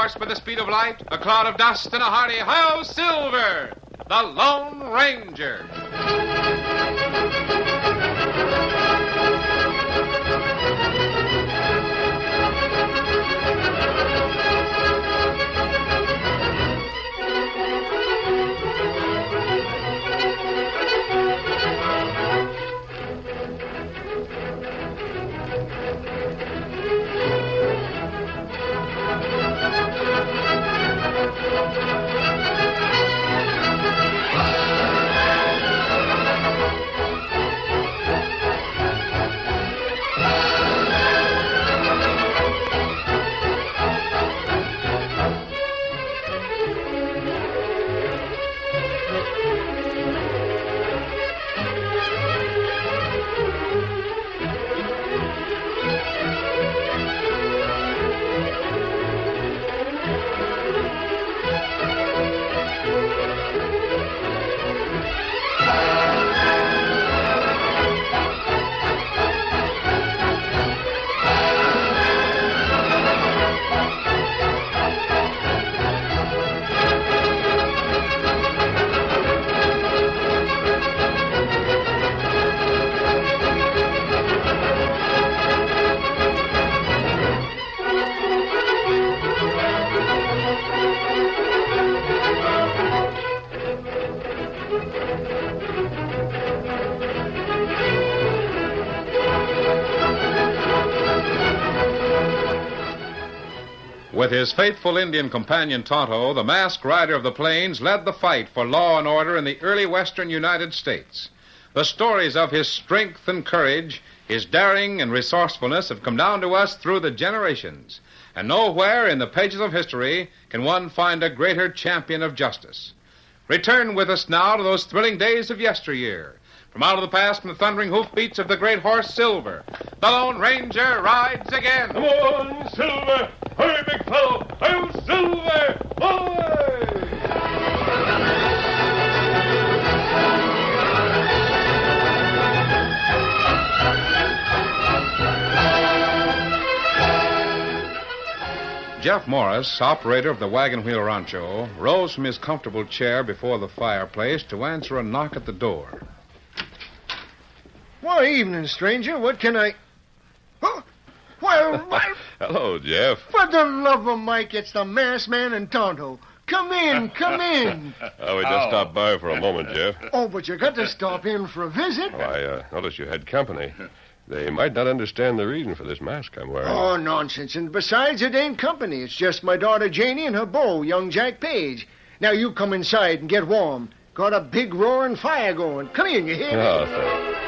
horse with the speed of light, a cloud of dust, and a hearty hi-yo Silver, the Lone Ranger. With his faithful Indian companion Tonto, the masked rider of the plains led the fight for law and order in the early western United States. The stories of his strength and courage, his daring and resourcefulness have come down to us through the generations. And nowhere in the pages of history can one find a greater champion of justice. Return with us now to those thrilling days of yesteryear. From out of the past and the thundering hoofbeats of the great horse Silver, the Lone Ranger rides again. Come on, Silver! Hurry, big fellow! I'll Silver! Away! Jeff Morris, operator of the Wagon Wheel Rancho, rose from his comfortable chair before the fireplace to answer a knock at the door. Why, evening, stranger. What can I... Oh, well, Hello, Jeff. for the love of Mike, it's the masked man and Tonto. Come in, come in. We just stopped by for a moment, Jeff. Oh, but you got to stop in for a visit. I noticed you had company. They might not understand the reason for this mask I'm wearing. Oh, nonsense. And besides, it ain't company. It's just my daughter Janey and her beau, young Jack Page. Now, you come inside and get warm. Got a big roaring fire going. Come in, you hear me? Oh, thanks.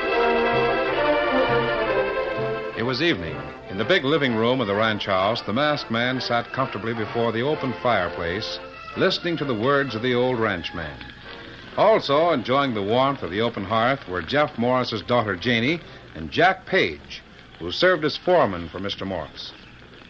It was evening. In the big living room of the ranch house, the masked man sat comfortably before the open fireplace, listening to the words of the old ranchman. Also enjoying the warmth of the open hearth were Jeff Morris's daughter Janey and Jack Page, who served as foreman for Mr. Morris.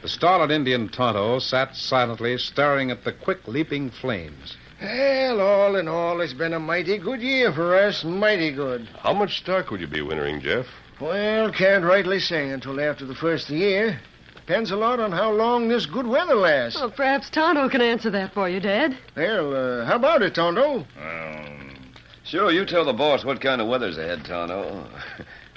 The stolid Indian Tonto sat silently staring at the quick-leaping flames. Well, all in all, it's been a mighty good year for us, mighty good. How much stock would you be wintering, Jeff? Well, can't rightly say until after the first of the year. Depends a lot on how long this good weather lasts. Well, perhaps Tonto can answer that for you, Dad. Well, how about it, Tonto? Sure, you tell the boss what kind of weather's ahead, Tonto.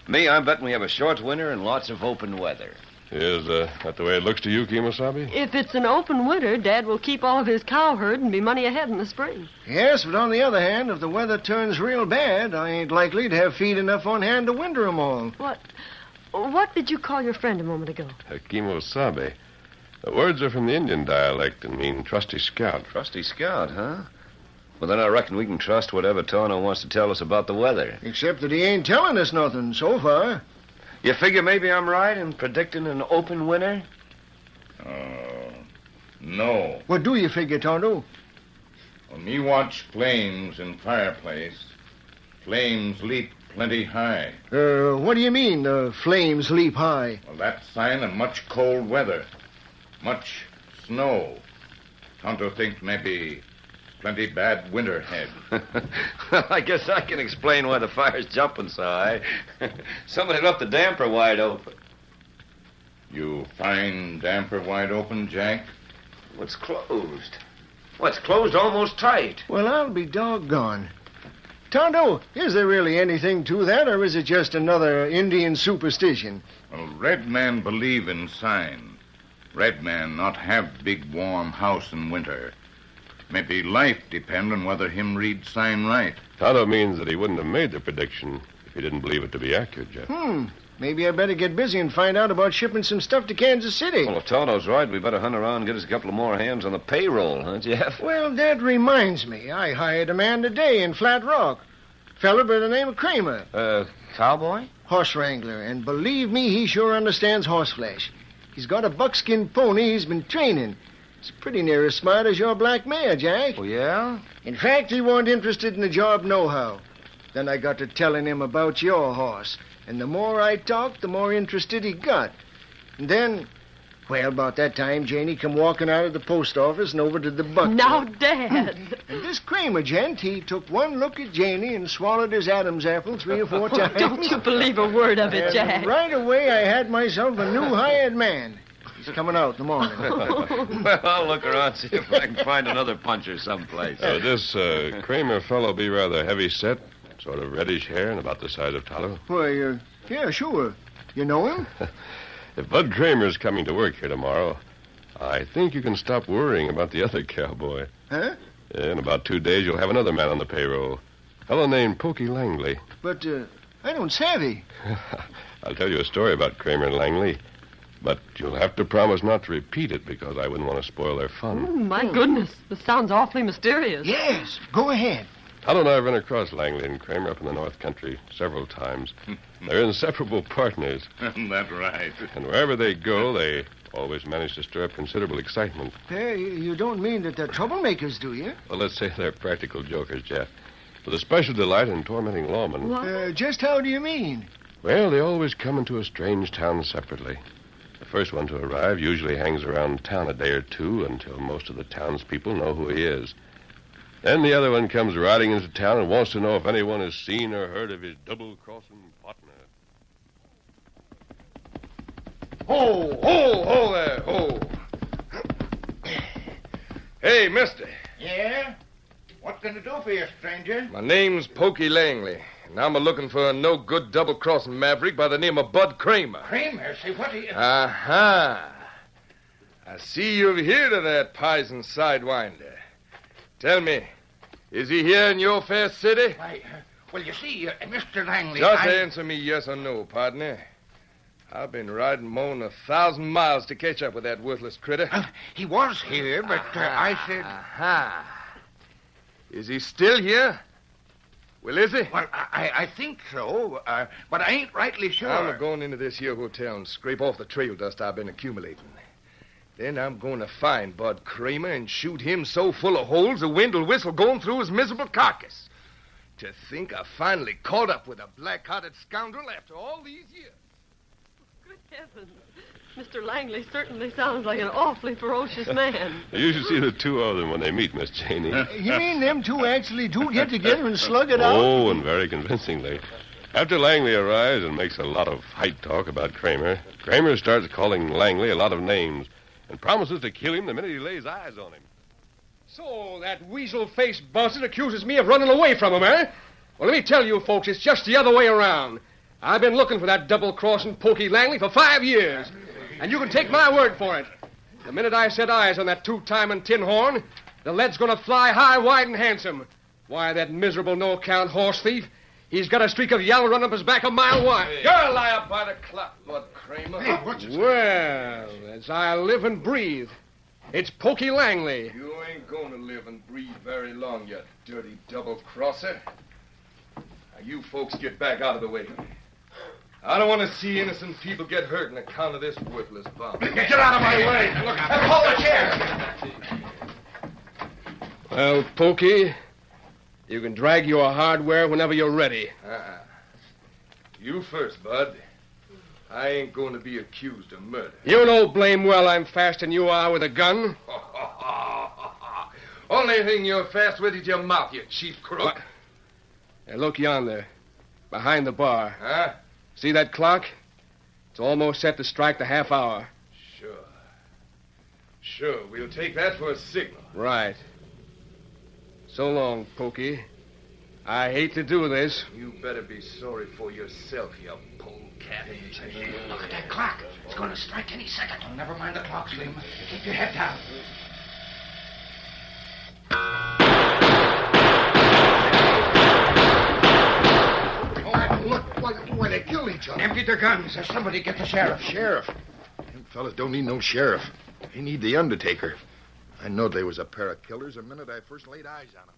Me, I'm betting we have a short winter and lots of open weather. Is that the way it looks to you, Kemosabe? If it's an open winter, Dad will keep all of his cow herd and be money ahead in the spring. Yes, but on the other hand, if the weather turns real bad, I ain't likely to have feed enough on hand to winter 'em all. What did you call your friend a moment ago? Kemosabe. The words are from the Indian dialect and mean trusty scout. Trusty scout, huh? Well, then I reckon we can trust whatever Tonto wants to tell us about the weather. Except that he ain't telling us nothing so far. You figure maybe I'm right in predicting an open winter? No. What do you figure, Tonto? When me watch flames in fireplace, flames leap plenty high. What do you mean, the flames leap high? Well, that's sign of much cold weather. Much snow. Tonto think maybe plenty bad winter ahead. Well, I guess I can explain why the fire's jumping so high. Somebody left the damper wide open. You find damper wide open, Jack? What's closed? What's closed almost tight? Well, I'll be doggone. Tonto, is there really anything to that, or is it just another Indian superstition? Well, red man believe in sign. Red man not have big warm house in winter. Maybe life depend on whether him read sign right. Tonto means that he wouldn't have made the prediction if he didn't believe it to be accurate, Jeff. Maybe I better get busy and find out about shipping some stuff to Kansas City. Well, if Tonto's right, we better hunt around and get us a couple of more hands on the payroll, huh, Jeff? Well, that reminds me. I hired a man today in Flat Rock. Fella by the name of Kramer. Cowboy? Horse wrangler. And believe me, he sure understands horseflesh. He's got a buckskin pony he's been training. It's pretty near as smart as your black mare, Jack. Oh, yeah? In fact, he wasn't interested in the job nohow. Then I got to telling him about your horse. And the more I talked, the more interested he got. And then, well, about that time, Janey come walking out of the post office and over to the buck. Now, Dad. And this Kramer gent, he took one look at Janey and swallowed his Adam's apple 3 or 4 times. Don't you believe a word of it, And Jack. right away, I had myself a new hired man. He's coming out in the morning. Well, I'll look around, see if I can find another puncher someplace. This Kramer fellow be rather heavy set, sort of reddish hair and about the size of Tonto. Why, yeah, sure. You know him? If Bud Kramer's coming to work here tomorrow, I think you can stop worrying about the other cowboy. Huh? In about 2 days, you'll have another man on the payroll. A fellow named Pokey Langley. But, I don't savvy. I'll tell you a story about Kramer and Langley, but you'll have to promise not to repeat it because I wouldn't want to spoil their fun. Oh, my goodness. This sounds awfully mysterious. Yes, go ahead. Tonto and I have run across Langley and Kramer up in the North Country several times. They're inseparable partners, That's right. and wherever they go, they always manage to stir up considerable excitement. Hey, you don't mean that they're troublemakers, do you? Well, let's say they're practical jokers, Jeff, with a special delight in tormenting lawmen. What? Just how do you mean? Well, they always come into a strange town separately. The first one to arrive usually hangs around town a day or two until most of the townspeople know who he is. Then the other one comes riding into town and wants to know if anyone has seen or heard of his double-crossing partner. Ho there, ho. Hey, mister. Yeah? What can I do for you, stranger? My name's Pokey Langley, and I'm a-looking for a no-good double-crossing maverick by the name of Bud Kramer. Kramer, say, what are you... Aha. I see you've heard of that pison sidewinder. Tell me, is he here in your fair city? Why, well, you see, Mr. Langley, Just answer me yes or no, partner. I've been riding more than 1,000 miles to catch up with that worthless critter. He was here, but I said... Aha. Is he still here? Well, is he? Well, I think so, but I ain't rightly sure. I'm going into this here hotel and scrape off the trail dust I've been accumulating. Then I'm going to find Bud Kramer and shoot him so full of holes the wind will whistle going through his miserable carcass. To think I finally caught up with a black-hearted scoundrel after all these years. Good heavens. Mr. Langley certainly sounds like an awfully ferocious man. You should see the two of them when they meet, Miss Janey. You mean them two actually do get together and slug it out? Oh, and very convincingly. After Langley arrives and makes a lot of fight talk about Kramer, Kramer starts calling Langley a lot of names and promises to kill him the minute he lays eyes on him. So that weasel-faced buzzard accuses me of running away from him, eh? Well, let me tell you, folks, it's just the other way around. I've been looking for that double-crossing Pokey Langley for 5 years. And you can take my word for it. The minute I set eyes on that two-timing tin horn, the lead's going to fly high, wide, and handsome. Why, that miserable no-account horse thief, he's got a streak of yellow run up his back a mile wide. You're a liar by the clock, Bud Kramer. Well, as I live and breathe, it's Pokey Langley. You ain't going to live and breathe very long, you dirty double-crosser. Now, you folks get back out of the way. I don't want to see innocent people get hurt on account of this worthless bomb. Get out of my way. Look, hold the chair. Well, Pokey, you can drag your hardware whenever you're ready. You first, Bud. I ain't going to be accused of murder. You know blame well I'm faster than you are with a gun. Only thing you're fast with is your mouth, you cheap crook. What? Hey, look yonder, behind the bar. Huh? See that clock? It's almost set to strike the half hour. Sure. Sure, we'll take that for a signal. Right. So long, Pokey. I hate to do this. You better be sorry for yourself, you polecat. Look at that clock. It's going to strike any second. Oh, never mind the clock, Slim. Keep your head down. Why they killed each other? Empty their guns. There's somebody get the sheriff. Sheriff? Them fellas don't need no sheriff. They need the undertaker. I know they was a pair of killers the minute I first laid eyes on them.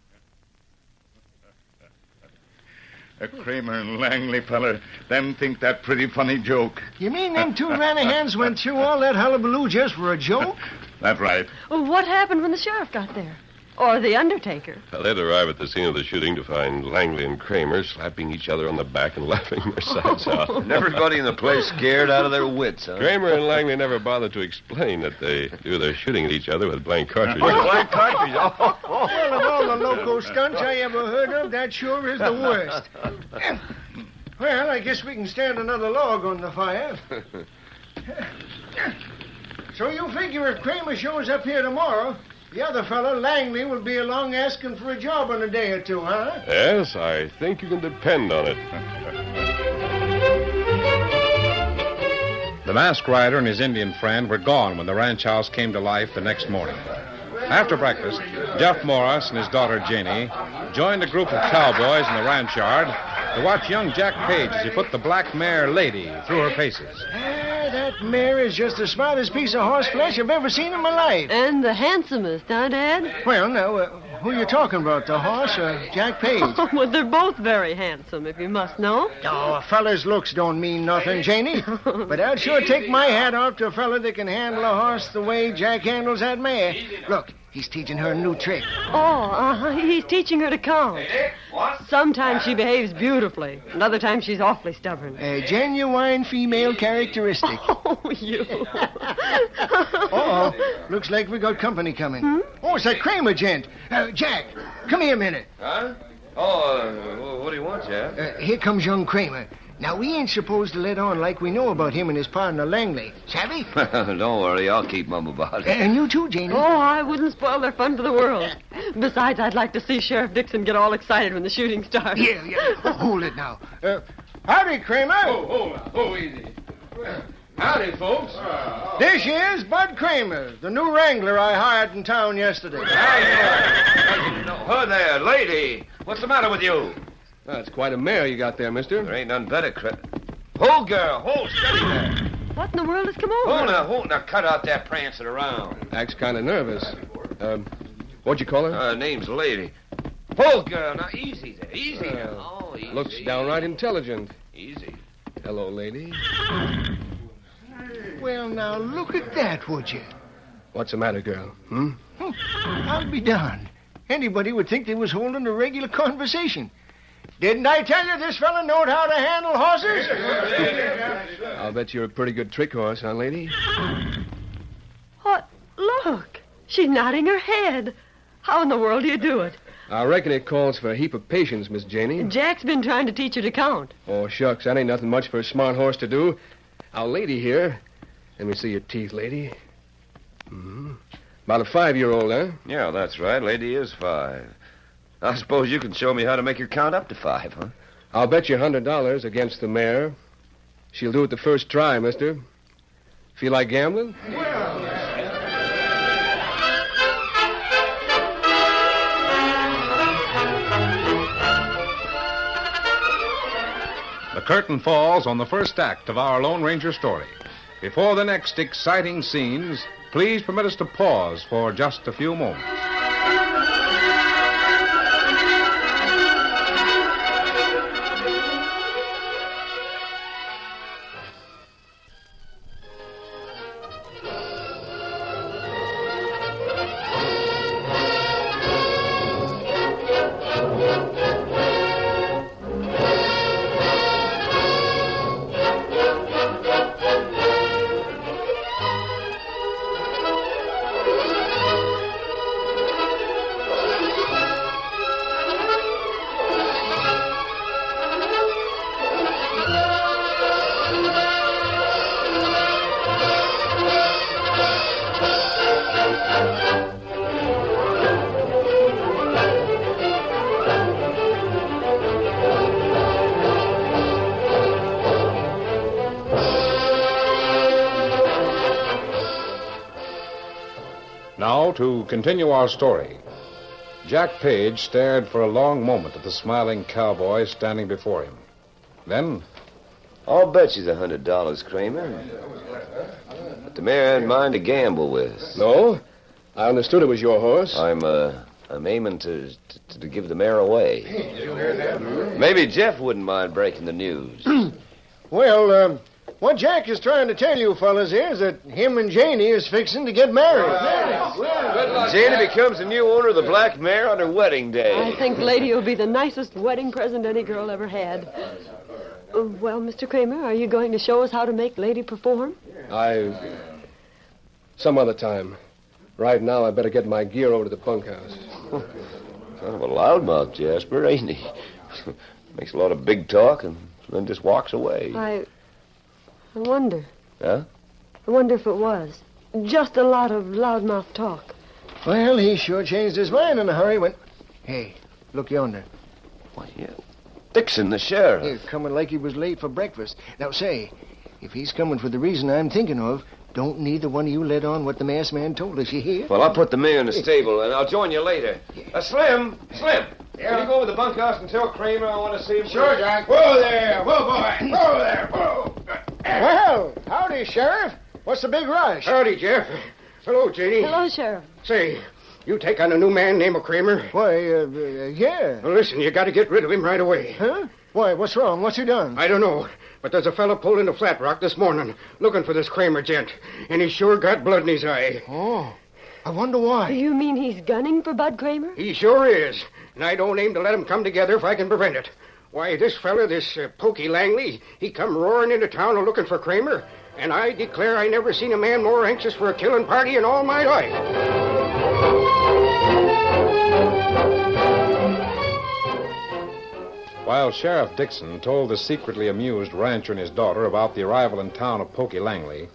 Kramer and Langley feller, them think that pretty funny joke. You mean them two Ranahans went through all that hullabaloo just for a joke? That's right. Well, what happened when the sheriff got there? Or the undertaker? Well, they'd arrive at the scene of the shooting to find Langley and Kramer slapping each other on the back and laughing their sides out. And everybody in the place scared out of their wits, huh? Kramer and Langley never bothered to explain that they do their shooting at each other with blank cartridges. Blank cartridges. Well, of all the loco stunts I ever heard of, that sure is the worst. Well, I guess we can stand another log on the fire. So you figure if Kramer shows up here tomorrow, the other fellow, Langley, will be along asking for a job in a day or two, huh? Yes, I think you can depend on it. The masked rider and his Indian friend were gone when the ranch house came to life the next morning. After breakfast, Jeff Morris and his daughter Janey joined a group of cowboys in the ranch yard to watch young Jack Page as he put the black mare Lady through her paces. That mare is just the smartest piece of horse flesh I've ever seen in my life. And the handsomest, huh, Dad? Well, now, who you talking about, the horse or Jack Page? Well, they're both very handsome, if you must know. Oh, a feller's looks don't mean nothing, Janey. But I'll sure take my hat off to a fella that can handle a horse the way Jack handles that mare. Look, he's teaching her a new trick. Oh, he's teaching her to count. Sometimes she behaves beautifully, and other times she's awfully stubborn. A genuine female characteristic. Oh, you. Uh-oh. Looks like we got company coming. Oh, it's that Kramer gent. Jack, come here a minute. Huh? Oh, what do you want, Jeff? Here comes young Kramer. Now, we ain't supposed to let on like we know about him and his partner, Langley. Savvy? Don't worry, I'll keep mum about it. And you too, Janey. Oh, I wouldn't spoil their fun for the world. Besides, I'd like to see Sheriff Dixon get all excited when the shooting starts. Yeah. Oh, hold it now. Howdy, Kramer. Hold on. Oh, easy. Howdy, folks. This here's Bud Kramer, the new wrangler I hired in town yesterday. Her there, lady. What's the matter with you? That's quite a mare you got there, mister. There ain't none better, Hold, girl. Hold, steady there. What in the world has come over? Hold now. Cut out that prancing around. Acts kind of nervous. What'd you call her? Her name's Lady. Hold, girl. Now, easy there. Easy now. Oh, easy. Looks downright intelligent. Easy. Hello, lady. Well, now, look at that, would you? What's the matter, girl? I'll be darned. Anybody would think they was holding a regular conversation. Didn't I tell you this fella knowed how to handle horses? I'll bet you're a pretty good trick horse, huh, lady? What? Look. She's nodding her head. How in the world do you do it? I reckon it calls for a heap of patience, Miss Janey. Jack's been trying to teach her to count. Oh, shucks, that ain't nothing much for a smart horse to do. Our lady here. Let me see your teeth, lady. About a 5-year-old, huh? Yeah, that's right. Lady is 5. I suppose you can show me how to make her count up to 5, huh? I'll bet you $100 against the mare. She'll do it the first try, mister. Feel like gambling? The curtain falls on the first act of our Lone Ranger story. Before the next exciting scenes, please permit us to pause for just a few moments. Now, to continue our story. Jack Page stared for a long moment at the smiling cowboy standing before him. Then, I'll bet you $100, Kramer. But the mare ain't mine to gamble with. No? I understood it was your horse. I'm aiming to give the mare away. Maybe Jeff wouldn't mind breaking the news. Well, what Jack is trying to tell you fellas is that him and Janey is fixing to get married. Janey becomes the new owner of the black mare on her wedding day. I think Lady will be the nicest wedding present any girl ever had. Well, Mr. Kramer, are you going to show us how to make Lady perform? Some other time. Right now, I better get my gear over to the bunkhouse. Kind of a loudmouth, Jasper, ain't he? Makes a lot of big talk and then just walks away. I wonder. Huh? I wonder if it was. Just a lot of loudmouth talk. Well, he sure changed his mind in a hurry when... Hey, look yonder. Why, yeah. Dixon, the sheriff. He's coming like he was late for breakfast. Now, say, if he's coming for the reason I'm thinking of, don't neither one of you let on what the masked man told us, you hear? Well, I'll put the mare in the stable, and I'll join you later. Slim! Yeah? Can you go over to the bunkhouse and tell Kramer I want to see him? Sure, Jack. Whoa there. Whoa, boy. Whoa there. Whoa. Well, howdy, Sheriff. What's the big rush? Howdy, Jeff. Hello, Janey. Hello, Sheriff. Say, you take on a new man named Kramer? Why, yeah. Well, listen, you got to get rid of him right away. Huh? Why, what's wrong? What's he done? I don't know, but there's a fellow pulled into Flat Rock this morning looking for this Kramer gent, and he's sure got blood in his eye. Oh, I wonder why. You mean he's gunning for Bud Kramer? He sure is, and I don't aim to let 'em come together if I can prevent it. Why, this fella, this Pokey Langley, he come roaring into town looking for Kramer, and I declare I never seen a man more anxious for a killing party in all my life. while Sheriff Dixon told the secretly amused rancher and his daughter about the arrival in town of Pokey Langley,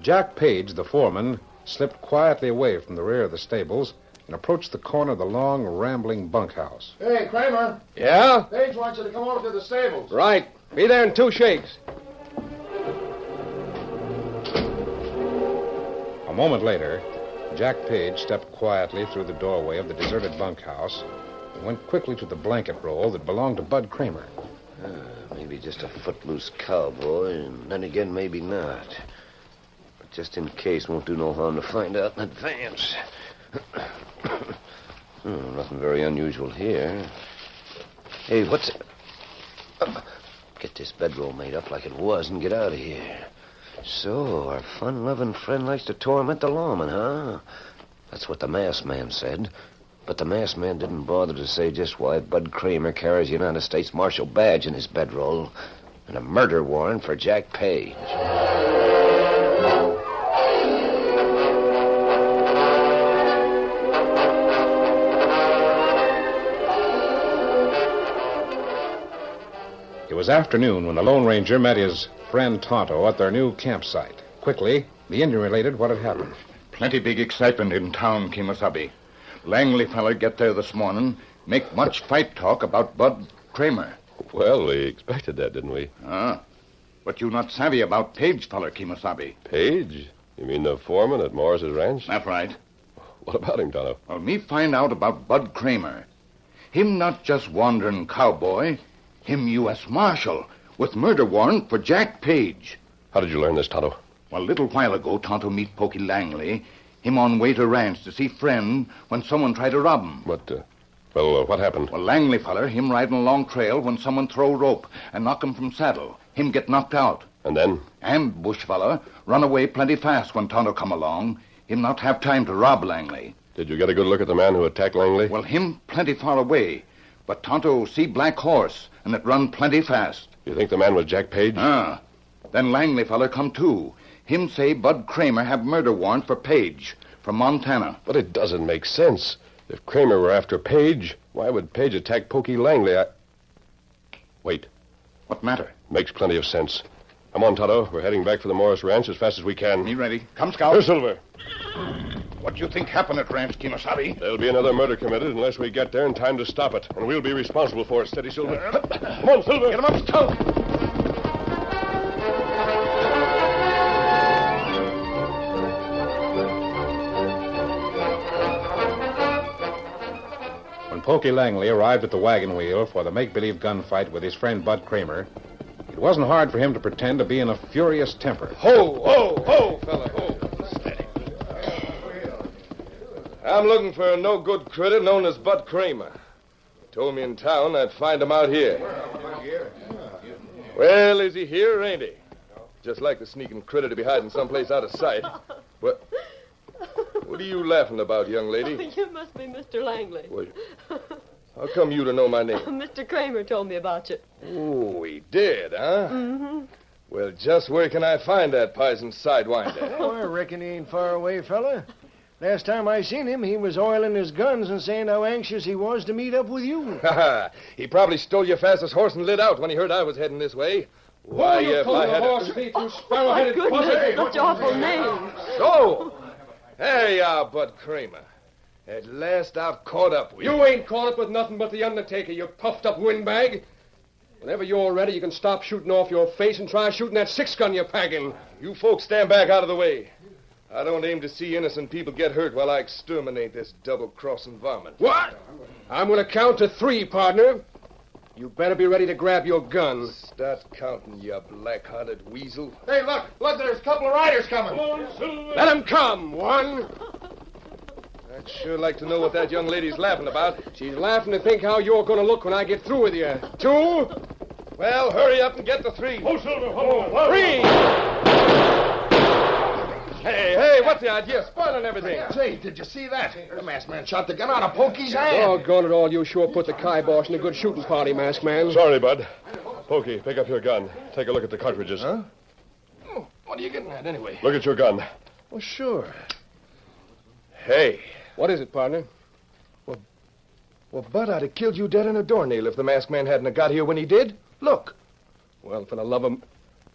Jack Page, the foreman, slipped quietly away from the rear of the stables and approached the corner of the long, rambling bunkhouse. Hey, Kramer. Yeah? Page wants you to come over to the stables. Right. Be there in 2 shakes. A moment later, Jack Page stepped quietly through the doorway of the deserted bunkhouse and went quickly to the blanket roll that belonged to Bud Kramer. Maybe just a footloose cowboy, and then again, maybe not. But just in case, won't do no harm to find out in advance. Nothing very unusual here. Hey, what's... Get this bedroll made up like it was and get out of here. So, our fun-loving friend likes to torment the lawman, huh? That's what the masked man said. But the masked man didn't bother to say just why Bud Kramer carries the United States Marshal badge in his bedroll and a murder warrant for Jack Page. It was afternoon when the Lone Ranger met his friend Tonto at their new campsite. Quickly, the Indian related what had happened. Plenty big excitement in town, Kemosabe. Langley feller get there this morning, make much fight talk about Bud Kramer. Well, we expected that, didn't we? But you not savvy about Page feller, Kemosabe. Page? You mean the foreman at Morris's ranch? That's right. What about him, Tonto? Well, me find out about Bud Kramer. Him not just wandering cowboy, him U.S. Marshal with murder warrant for Jack Page. How did you learn this, Tonto? Well, a little while ago, Tonto meet Pokey Langley. Him on way to ranch to see friend when someone tried to rob him. What happened? Well, Langley feller, him riding along trail when someone throw rope and knock him from saddle. Him get knocked out. And then? Ambush feller run away plenty fast when Tonto come along. Him not have time to rob Langley. Did you get a good look at the man who attacked Langley? Well, him plenty far away. But Tonto see black horse, and it run plenty fast. You think the man was Jack Page? Then Langley feller come too. Him say Bud Kramer have murder warrant for Page from Montana. But it doesn't make sense. If Kramer were after Page, why would Page attack Pokey Langley? Wait. What matter? Makes plenty of sense. Come on, Tonto. We're heading back for the Morris Ranch as fast as we can. Me ready. Come, Scout. Here, Silver. What do you think happened at Ranch Kemosabe? There'll be another murder committed unless we get there in time to stop it. And we'll be responsible for it. Steady, Silver. Come on, Silver. Get him up, Scout. Pokey Langley arrived at the wagon wheel for the make-believe gunfight with his friend Bud Kramer, it wasn't hard for him to pretend to be in a furious temper. Ho, fella, ho. Steady. I'm looking for a no-good critter known as Bud Kramer. He told me in town I'd find him out here. Well, is he here or ain't he? Just like the sneaking critter to be hiding someplace out of sight. What are you laughing about, young lady? You must be Mr. Langley. Well, how come you to know my name? Mr. Kramer told me about you. Oh, he did, huh? Mm-hmm. Well, just where can I find that pizen sidewinder? Oh, I reckon he ain't far away, fella. Last time I seen him, he was oiling his guns and saying how anxious he was to meet up with you. He probably stole your fastest horse and lit out when he heard I was heading this way. Why, if I had... horse thief, you sparrow-headed Oh, buzzard. goodness, such awful names. So, hey, Bud Kramer. At last I've caught up with you. You ain't caught up with nothing but the Undertaker, you puffed-up windbag. Whenever you're ready, you can stop shooting off your face and try shooting that 6-gun you're packing. You folks stand back out of the way. I don't aim to see innocent people get hurt while I exterminate this double-crossing varmint. What? I'm going to count to 3, partner. You better be ready to grab your gun. Start counting, you black-hearted weasel. Hey, look, there's a couple of riders coming. Let them come. 1. I'd sure like to know what that young lady's laughing about. She's laughing to think how you're going to look when I get through with you. 2. Well, hurry up and get the 3. Oh, Silver, hold on. 3! Hey, what's the idea? Spoiling everything. Say, did you see that? The masked man shot the gun out of Pokey's hand. Doggone it all, you sure put the kibosh in a good shooting party, masked man. Sorry, Bud. Pokey, pick up your gun. Take a look at the cartridges. Huh? Oh, what are you getting at, anyway? Look at your gun. Oh, sure. Hey. What is it, partner? Well, Bud, I'd have killed you dead in a doornail if the masked man hadn't have got here when he did. Look. Well, for the love of...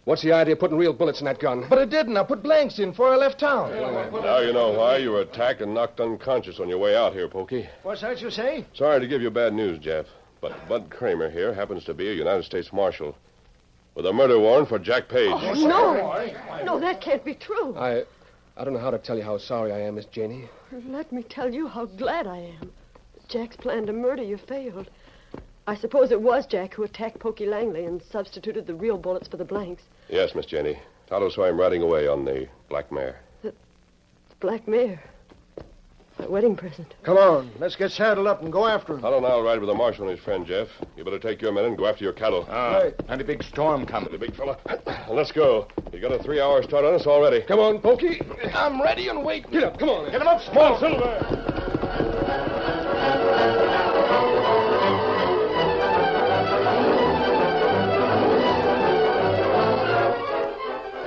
What's the idea of putting real bullets in that gun? But I didn't. I put blanks in before I left town. Now you know why you were attacked and knocked unconscious on your way out here, Pokey. What's that you say? Sorry to give you bad news, Jeff, but Bud Kramer here happens to be a United States Marshal with a murder warrant for Jack Page. Oh, no. No, that can't be true. I don't know how to tell you how sorry I am, Miss Janey. Let me tell you how glad I am. Jack's plan to murder you failed. I suppose it was Jack who attacked Pokey Langley and substituted the real bullets for the blanks. Yes, Miss Janey. Tonto saw him riding away on the black mare. The black mare. My wedding present. Come on, let's get saddled up and go after him. Tonto and I'll ride with the marshal and his friend, Jeff. You better take your men and go after your cattle. Right. And a big storm coming. The big fella. Let's go. You got a 3-hour start on us already. Come on, Pokey. I'm ready and waiting. Get up, come on. Get him up, Come on, Silver.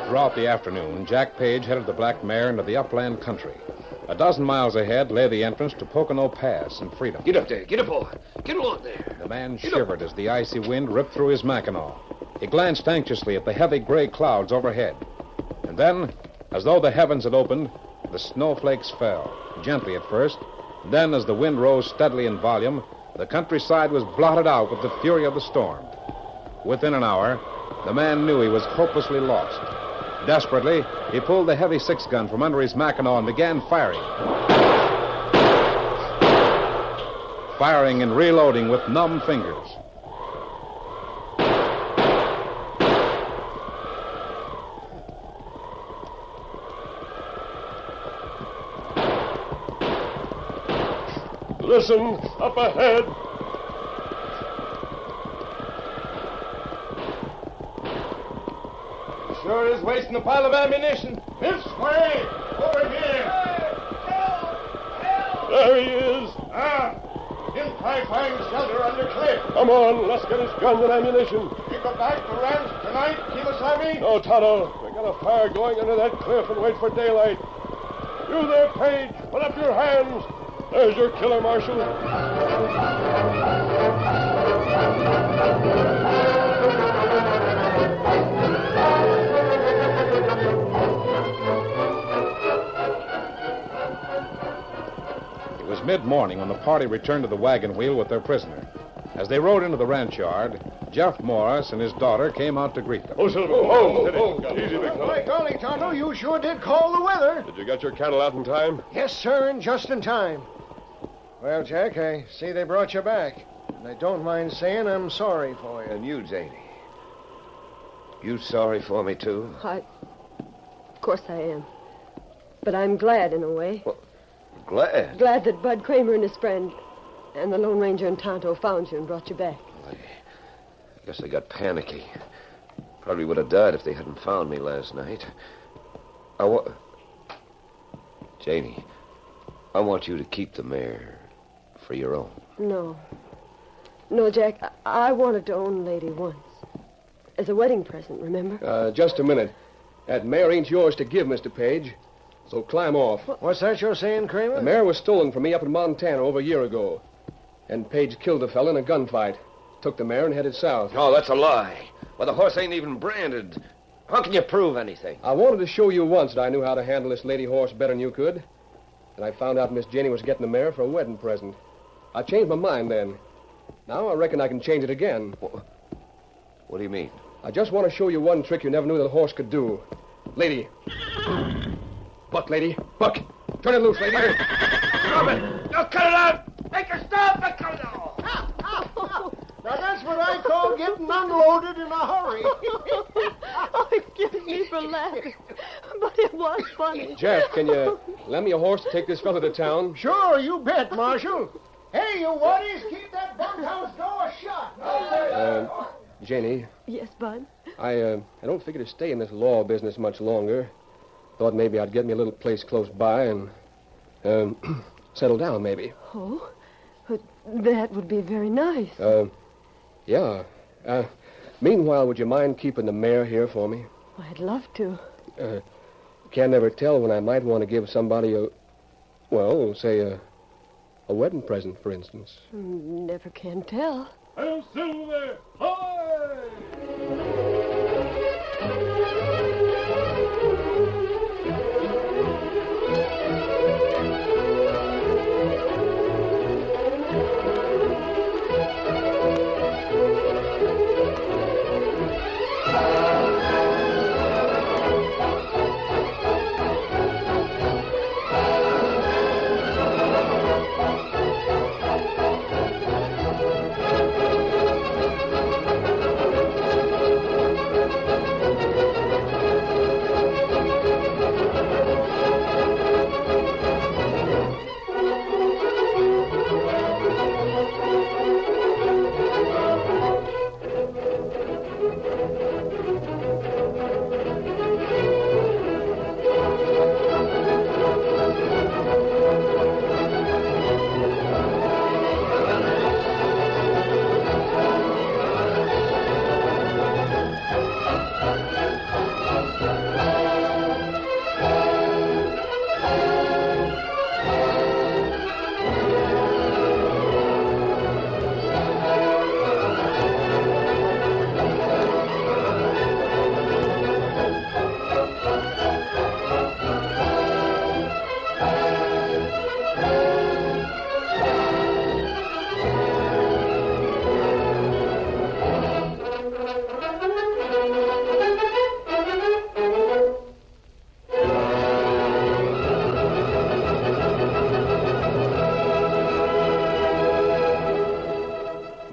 Throughout the afternoon, Jack Page headed the black mare into the upland country. A dozen miles ahead lay the entrance to Pocono Pass and freedom. Get up there. Get up, boy. Get along there. The man shivered as the icy wind ripped through his mackinaw. He glanced anxiously at the heavy gray clouds overhead. And then, as though the heavens had opened, the snowflakes fell, gently at first. Then, as the wind rose steadily in volume, the countryside was blotted out with the fury of the storm. Within an hour, the man knew he was hopelessly lost. Desperately, he pulled the heavy 6-gun from under his mackinaw and began firing. Firing and reloading with numb fingers. Listen, up ahead. Sure is wasting a pile of ammunition. This way! Over here! There he is. He'll try find shelter under cliff. Come on, let's get his guns and ammunition. We go back to ranch tonight, Kimasabi? No, Tonto. We got a fire going under that cliff and wait for daylight. You there, Page. Put up your hands. There's your killer, Marshal. It was mid-morning when the party returned to the wagon wheel with their prisoner. As they rode into the ranch yard, Jeff Morris and his daughter came out to greet them. Oh, Silver. Easy, big fella. By golly, Tonto, you sure did call the weather. Did you get your cattle out in time? Yes, sir, and just in time. Well, Jack, I see they brought you back. And I don't mind saying I'm sorry for you. And you, Janey. You sorry for me, too? Of course I am. But I'm glad in a way. Well, glad? Glad that Bud Kramer and his friend and the Lone Ranger and Tonto found you and brought you back. I guess I got panicky. Probably would have died if they hadn't found me last night. Janey, I want you to keep the mare for your own. No. No, Jack, I wanted to own Lady once. As a wedding present, remember? Just a minute. That mare ain't yours to give, Mr. Page. So climb off. What's that you're saying, Kramer? The mare was stolen from me up in Montana over a year ago. And Page killed the fella in a gunfight. Took the mare and headed south. Oh, that's a lie. Well, the horse ain't even branded. How can you prove anything? I wanted to show you once that I knew how to handle this lady horse better than you could. And I found out Miss Janey was getting the mare for a wedding present. I changed my mind then. Now I reckon I can change it again. What do you mean? I just want to show you one trick you never knew that a horse could do. Lady. Buck, lady. Buck. Turn it loose, lady. Stop it! Now cut it out! Make her stop! Make her no! Now, that's what I call getting unloaded in a hurry. Oh, excuse me for laughing. But it was funny. Jeff, can you lend me a horse to take this fella to town? Sure, you bet, Marshal. Hey, you waddies, keep that bunkhouse door shut. Janey. Yes, Bud? I don't figure to stay in this law business much longer. Thought maybe I'd get me a little place close by and, settle down, maybe. Oh, but that would be very nice. Yeah. Meanwhile, would you mind keeping the mare here for me? I'd love to. Can't never tell when I might want to give somebody a wedding present, for instance. Never can tell. Hail Silver! Hoy!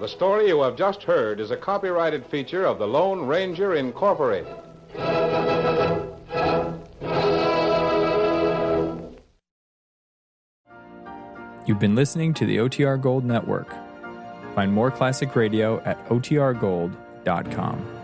The story you have just heard is a copyrighted feature of the Lone Ranger Incorporated. You've been listening to the OTR Gold Network. Find more classic radio at otrgold.com.